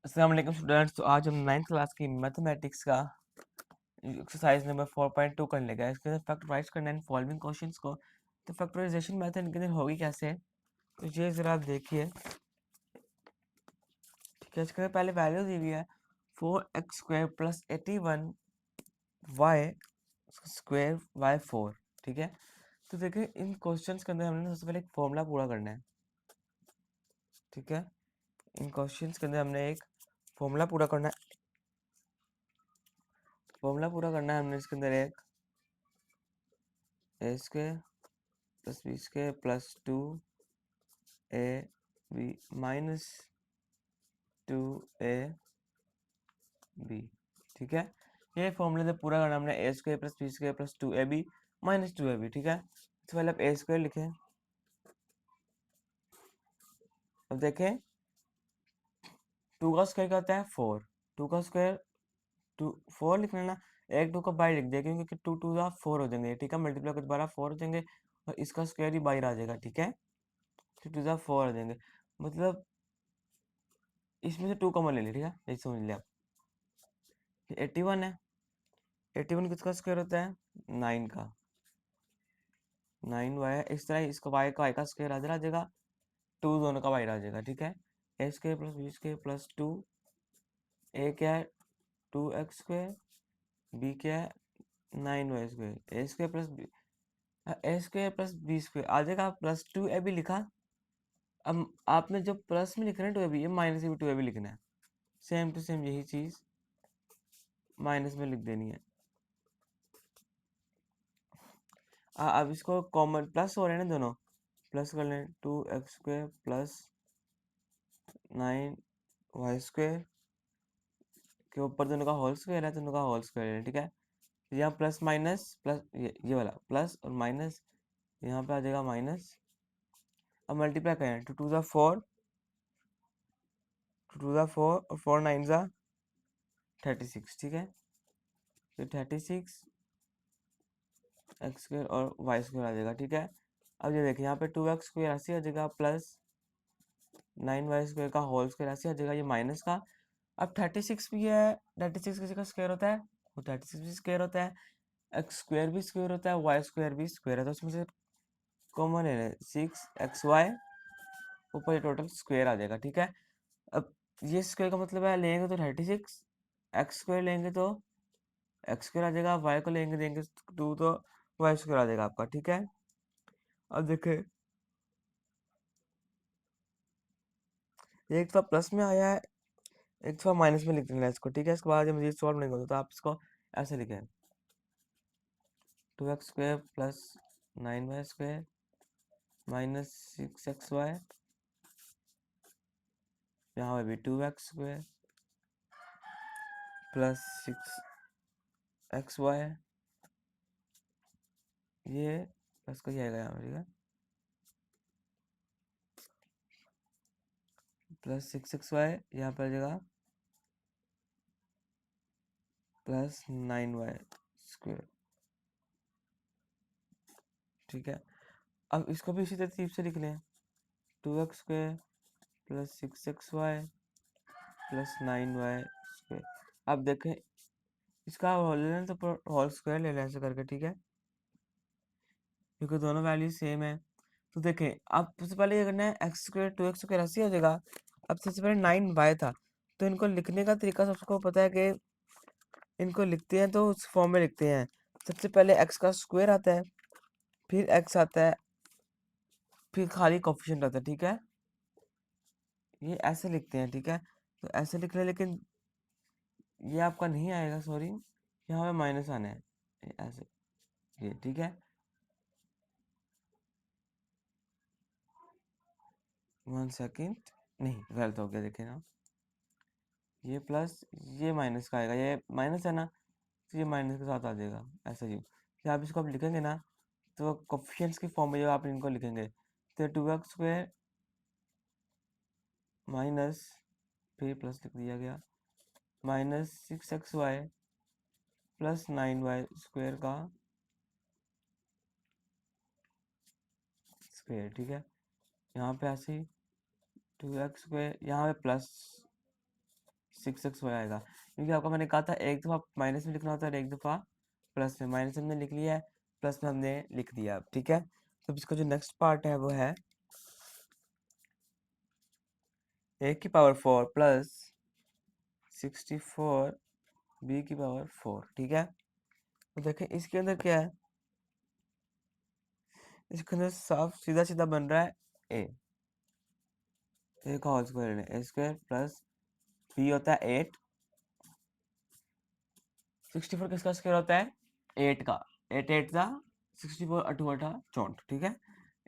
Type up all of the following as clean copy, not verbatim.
अस्सलाम वालेकुम स्टूडेंट्स। तो आज हम 9th क्लास की मैथमेटिक्स का एक्सरसाइज नंबर 4.2 कर लेगा। इसके अंदर फैक्टराइज करना है फॉलोइंग क्वेश्चंस को। तो फैक्टराइजेशन मेथड के अंदर होगी कैसे, तो ये ज़रा आप देखिए। ठीक है, इसके अंदर पहले वैल्यू दी हुई है 4x² plus 81 Y square Y 4। ठीक है, तो देखिए इन क्वेश्चंस के अंदर हमने सबसे पहले एक फॉर्मूला पूरा करना है। ठीक है, इन क्वेश्चंस के अंदर हमने एक फॉर्मूला पूरा करना है। हमने इसके अंदर एक A square plus B square plus 2 A B minus 2 A B. ठीक है, ये फॉर्मूले से पूरा करना हमने A square plus B square plus 2 ab minus 2ab। ठीक है, इससे पहले आप ए स्क्वेयर लिखें। अब देखें 2 का स्क्वायर क्या होता है 4। 2 का स्क्वायर 4 लिखना है ना, एक 2 का बाई लिख दिया क्योंकि 2 2 जा 4 हो जाएंगे। ठीक है, मल्टीप्लाई करके दोबारा 4 हो जाएंगे और इसका स्क्वायर ही बाहर आ जाएगा। ठीक है, 2 2 जा 4 हो जाएंगे, मतलब इसमें से 2 कॉमन ले लिया। ठीक है, यही समझ लिया आप। 81 है, 81 किसका स्क्वायर होता है 9 का। 9 वाई है, इस तरह इसका वाई का स्क्वायर आ जाएगा 2 दोनों का वाई आ जाएगा। ठीक है, A square plus B square plus 2 A क्या है 2x², बी क्या है 9y²। A square plus B, A square plus B square आ जाएगा प्लस 2ab लिखा। अब आपने जो प्लस में लिखना है 2ab, ये माइनस में भी 2ab लिखना है। सेम टू सेम यही चीज माइनस में लिख देनी है। अब इसको कॉमन प्लस हो रहे हैं ना दोनों, प्लस कर लें 2x² प्लस 9y² के ऊपर दोनों का होल स्क्वायर है, दोनों का होल स्क्वायर है। ठीक है, यहाँ प्लस माइनस प्लस ये वाला प्लस और माइनस यहाँ पे आ जाएगा माइनस। अब मल्टीप्लाई करें 2 2 ज़ा 4, 2 2 ज़ा 4 और 4 9 ज़ा 36। ठीक है, तो 36 x² और y² आ जाएगा। ठीक है, अब ये देखिए यहाँ पे 2x² ऐसे आ जाएगा प्लस 9y² का होल स्क्वायर ऐसे आ जाएगा, ये माइनस का। अब 36 भी है, 36 किसी का स्क्वायर होता है, वो 36 भी स्क्वायर होता है, x² भी स्क्वायर होता है, y² भी स्क्वायर है। तो उसमें से कॉमन है 6xy, ऊपर ये टोटल स्क्वायर आ जाएगा। ठीक है, अब ये स्क्वायर का मतलब है लेंगे तो 36, x² लेंगे तो x² आ जाएगा, y को लेंगे देंगे 2 तो y² आ जाएगा आपका। ठीक है, अब देखें एक तो प्लस में आया है, एक तो माइनस में लिख देना है इसको। ठीक है, इसके बाद जब मजीद सॉल्व नहीं होता तो आप इसको ऐसे लिखें 2x² plus 9y² minus 6xy, यहाँ पे भी 2x² प्लस 6xy, ये प्लस का ही आएगा यहाँ पे। ठीक है, प्लस 6xy यहाँ पर आ जाएगा प्लस 9y²। ठीक है, अब इसको भी इसी तरतीब से लिख लें 2x² plus 6xy plus 9y²। अब देखें इसका होल लेना तो होल स्क्वायर ले लें ऐसे करके। ठीक है, क्योंकि दोनों वैल्यू सेम है। तो देखें अब सबसे पहले ये करना है x² 2x² ऐसे हो जाएगा। अब सबसे पहले 9y था, तो इनको लिखने का तरीका सबको पता है कि इनको लिखते हैं तो उस फॉर्म में लिखते हैं। सबसे पहले x का स्क्वायर आता है, फिर x आता है, फिर खाली कोफिशिएंट आता है। ठीक है, ये ऐसे लिखते हैं। ठीक है, तो ऐसे लिख ले, लेकिन ये आपका नहीं आएगा, सॉरी, यहाँ पे माइनस आना है ऐसे, ये। ठीक है, 1 सेकेंड, नहीं गलत हो गया, देखे ना, ये प्लस ये माइनस का आएगा, ये माइनस है ना, तो ये माइनस के साथ आ जाएगा ऐसा ही। फिर आप इसको आप लिखेंगे ना तो कोफिशिएंट्स की फॉर्म में जब आप इनको लिखेंगे तो 2x² माइनस, फिर प्लस लिख दिया गया, माइनस 6xy प्लस 9y² का स्क्वायर। ठीक है, यहाँ पे ऐसे ही 2x², यहाँ पे प्लस 6xy आएगा, क्योंकि आपका मैंने कहा था एक दफ़ा माइनस में लिखना होता है और एक दफ़ा प्लस में। माइनस में हमने लिख लिया है, प्लस में हमने लिख दिया, ठीक है। तो इसका जो नेक्स्ट पार्ट है वो है a की पावर 4 प्लस 64 b की पावर 4, ठीक है। तो देखें इसके अंदर क्या है, इसके अंदर साफ सीधा सीधा बन रहा है a का होल स्क्वायर है, a स्क्वायर प्लस b होता है 8, 64 किसका स्क्वायर होता है 8 का, 8 8 का 64 अठू अठा 64, ठीक है।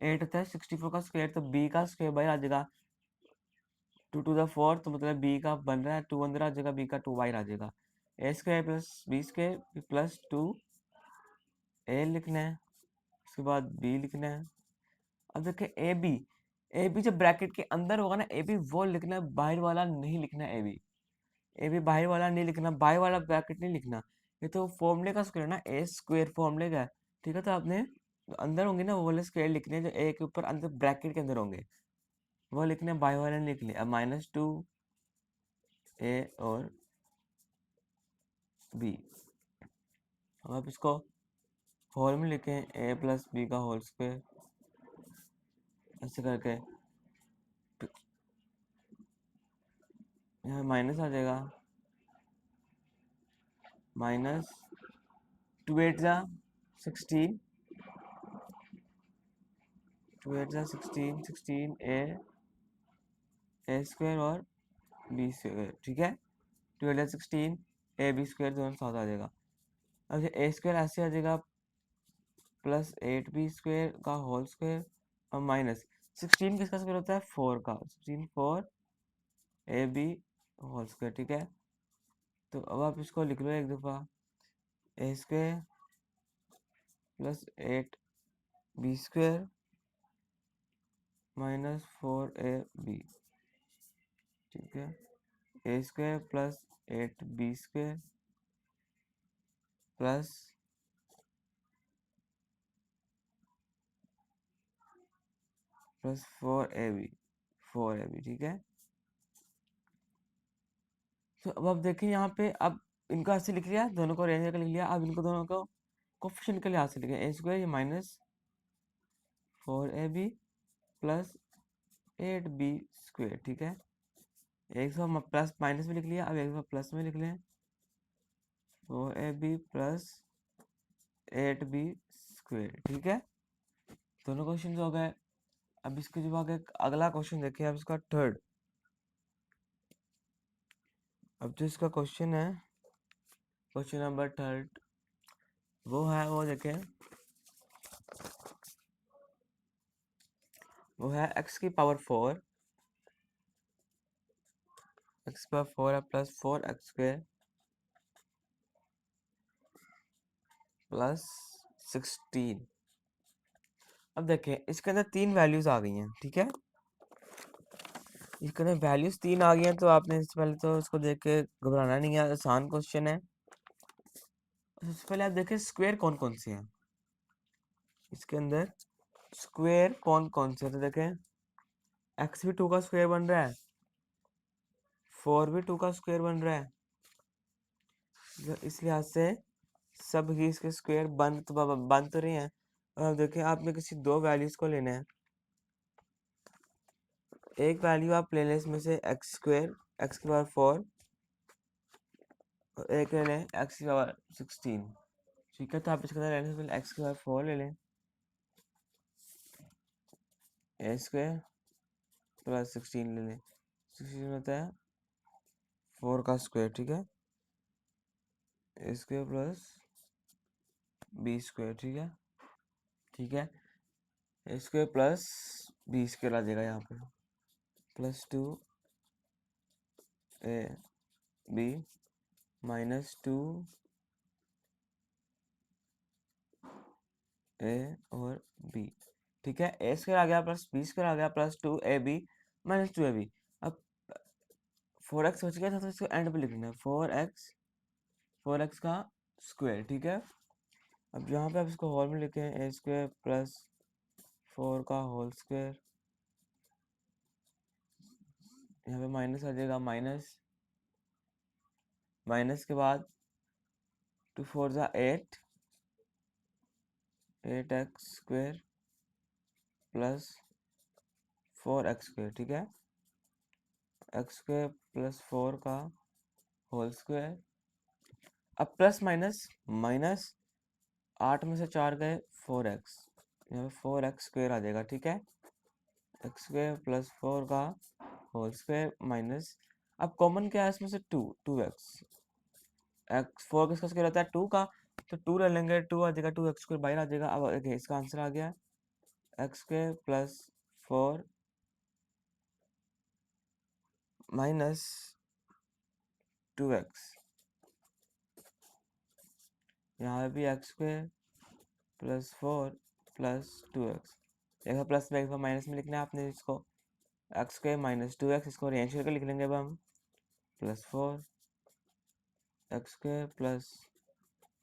8 होता है 64 का स्क्वायर, तो b का स्क्वायर बाहर आ जाएगा 2 टू द 4, तो मतलब b का बन रहा है 2 अंदर आ जाएगा, b का 2 बाहर आ जाएगा। a square plus b square plus 2 a लिखना है, उसके बाद b लिखना है। अब देखिए ए बी जब ब्रैकेट के अंदर होगा ना, ए बी वो लिखना है, बाहर वाला नहीं लिखना है। ए बी बाहर वाला नहीं लिखना, बाहर वाला ब्रैकेट नहीं लिखना। ये तो फॉर्मूले का स्क्वायर है ना, ए स्क्वायर फॉर्मूले का है, ठीक है। तो आपने जो अंदर होंगे ना वो वाले स्क्वायर लिखने हैं, जो ए के ऊपर अंदर ब्रैकेट के अंदर होंगे वो लिखने हैं, बाहर वाले नहीं लिखने। अब -2 ए और बी, अब आप इसको फॉर्मूले लिखें ए प्लस बी का होल स्क्वायर, ऐसे करके यहाँ माइनस आ जाएगा, माइनस 2 8 जा 16, 2 8 जा 16, 16 ए स्क्वायर और बी स्क्वायर, ठीक है। 2 8 जा 16 ए बी स्क्वायर दोनों साथ आ जाएगा। अब ए स्क्वायर ऐसे आ जाएगा प्लस 8 बी स्क्वायर का होल स्क्वायर और माइनस 16 किसका स्क्वायर होता है 4 का, 16 4 ए बी होल स्क्वायर, ठीक है। तो अब आप इसको लिख लो एक दफ़ा, A square plus 8 B square minus 4 A B, ठीक है। A square plus 8 B square plus 4 A B, 4 A B, ठीक है। तो अब आप देखें यहाँ पे, अब इनको ऐसे लिख लिया, दोनों को रेंज करके लिख लिया। अब इनको दोनों को कोफिशिएंट के लिहाज से लिखें, ए स्क्वायर ये माइनस 4 ए बी प्लस 8 बी स्क्वायर, ठीक है। एक सौ प्लस माइनस में लिख लिया, अब एक सौ प्लस में लिख लें, 4 ए बी प्लस 8 बी स्क्वायर, ठीक है। दोनों क्वेश्चन हो गए। अब इसके जो आगे अगला क्वेश्चन देखिए, अब इसका थर्ड, अब जो इसका क्वेश्चन है, क्वेश्चन नंबर थर्ड वो है, वो देखें, वो है x की पावर 4, x पावर 4 है प्लस 4x स्क्वायर प्लस 16। अब देखें इसके अंदर तीन वैल्यूज आ गई हैं, ठीक है। इसके अंदर वैल्यूज तीन आ गई हैं, तो आपने इससे पहले तो उसको देख के घबराना नहीं है, आसान क्वेश्चन है। सबसे पहले आप देखें स्क्वायर कौन कौन से हैं इसके अंदर, स्क्वायर कौन कौन से हैं। तो देखें x भी 2 का स्क्वायर बन रहा है, 4 भी 2 का स्क्वायर बन रहा है, तो इस लिहाज से सब ही इसके स्क्वायर बन तो रहे हैं। अब देखें आपने किसी दो वैल्यूज को लेना है, एक वैल्यू आप ले लें इसमें से एक्स स्क्वायर, एक्स की पावर 4, और एक ले लें एक्स की पावर 16, ठीक है। तो आप इसके अंदर लेने से पहले एक्स की पावर 4 ले लें, ए स्क्वायर प्लस 16 ले लें, 16 होता है 4 का स्क्वायर, ठीक है। A square plus B square, ठीक है, ठीक है। A square plus B square आ जाएगा यहाँ पे, प्लस 2 ए बी माइनस 2 ए और बी, ठीक है। ए स्क्वायर आ गया प्लस बी स्क्वायर आ गया plus 2 A B minus 2 A b. अब 4x बच गया था, तो इसको एंड पे लिखना है, 4x का स्क्वायर, ठीक है। अब यहाँ पे आप इसको होल में लिखें, ए स्क्वायर प्लस 4 का होल स्क्वायर, यहाँ पे माइनस आ जाएगा, माइनस माइनस के बाद 2 4 ज़ा 8, 8x² प्लस 4x², ठीक है, x² प्लस 4 का होल स्क्वायर। अब प्लस माइनस माइनस 8 में से 4 गए 4x, यहाँ पे 4x² आ जाएगा, ठीक है, x² प्लस 4 का होल स्क्वायर माइनस, अब कॉमन क्या है इसमें से 2x, x 4 किसका स्क्वायर होता है 2 का, तो 2 ले लेंगे, 2 आ जाएगा, 2x² बाहर आ जाएगा। अब देखिए इसका आंसर आ गया x² प्लस 4 माइनस 2x, यहाँ भी x² प्लस 4 प्लस 2x, एक बार प्लस में एक बार माइनस में लिखना है आपने इसको, x² माइनस 2x, इसको रेंज करके लिख लेंगे अब हम, plus 4 x² plus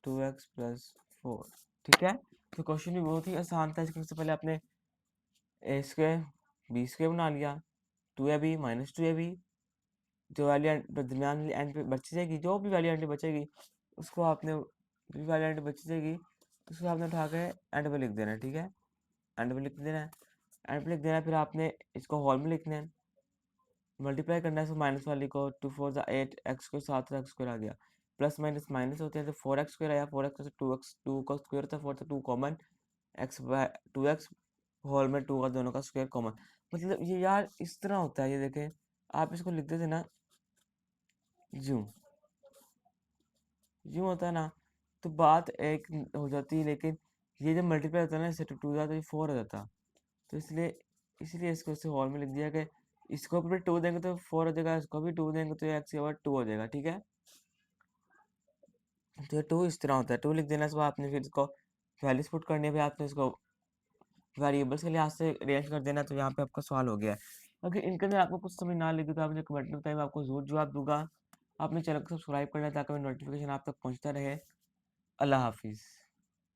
2x plus 4, ठीक है। तो क्वेश्चन भी बहुत ही आसान था, इसके सबसे पहले आपने a² b² बना लिया, 2ab माइनस 2ab, जो वैल्यू दरमियान वाली एंड पे बची जाएगी, जो भी वैल्यू एंड पे बचेगी उसको आपने, जो वैल्यू एंड पे बची जाएगी उसको आपने उठा के एंड पे लिख देना है, ठीक है, एंड पे लिख देना है, एंड पे लिख देना है, फिर आपने इसको हॉल में लिखना है, मल्टीप्लाई करना है इसको माइनस वाली को, 2 4 ज़ा 8, एक्स को 7 x² आ गया, प्लस माइनस माइनस होते हैं तो 4x² आया, 4x से 2x, 2 का स्क्वायर था 4 था, 2 कॉमन, x 2x होल में 2 का दोनों का स्क्वायर कॉमन, मतलब ये यार इस तरह होता है, ये देखें आप इसको लिख देते ना यूं, यूं होता है ना, तो बात एक हो जाती है, लेकिन ये जब मल्टीप्लाई होता है ना, इससे 2 जाता है 4 हो जाता, तो इसलिए इसलिए इसको इसे हॉल में लिख दिया कि इसको भी 2 देंगे तो 4 हो जाएगा, इसको भी 2 देंगे तो x के बाद 2 हो जाएगा, ठीक है। तो ये 2 इस तरह होता है, 2 लिख देना, इसको आपने फिर इसको वैल्यूज पुट करनी है, फिर आपने इसको वेरिएबल्स के लिहाज से अरेंज कर देना, तो यहाँ पे आपका सवाल हो गया है। अगर इनके अंदर आपको कुछ समझ ना लगी तो आप मुझे कमेंट में बताइए, मैं आपको जरूर जवाब दूंगा। आपने चैनल को सब्सक्राइब करना है ताकि मेरी नोटिफिकेशन आप तक पहुँचता रहे। अल्लाह हाफिज़।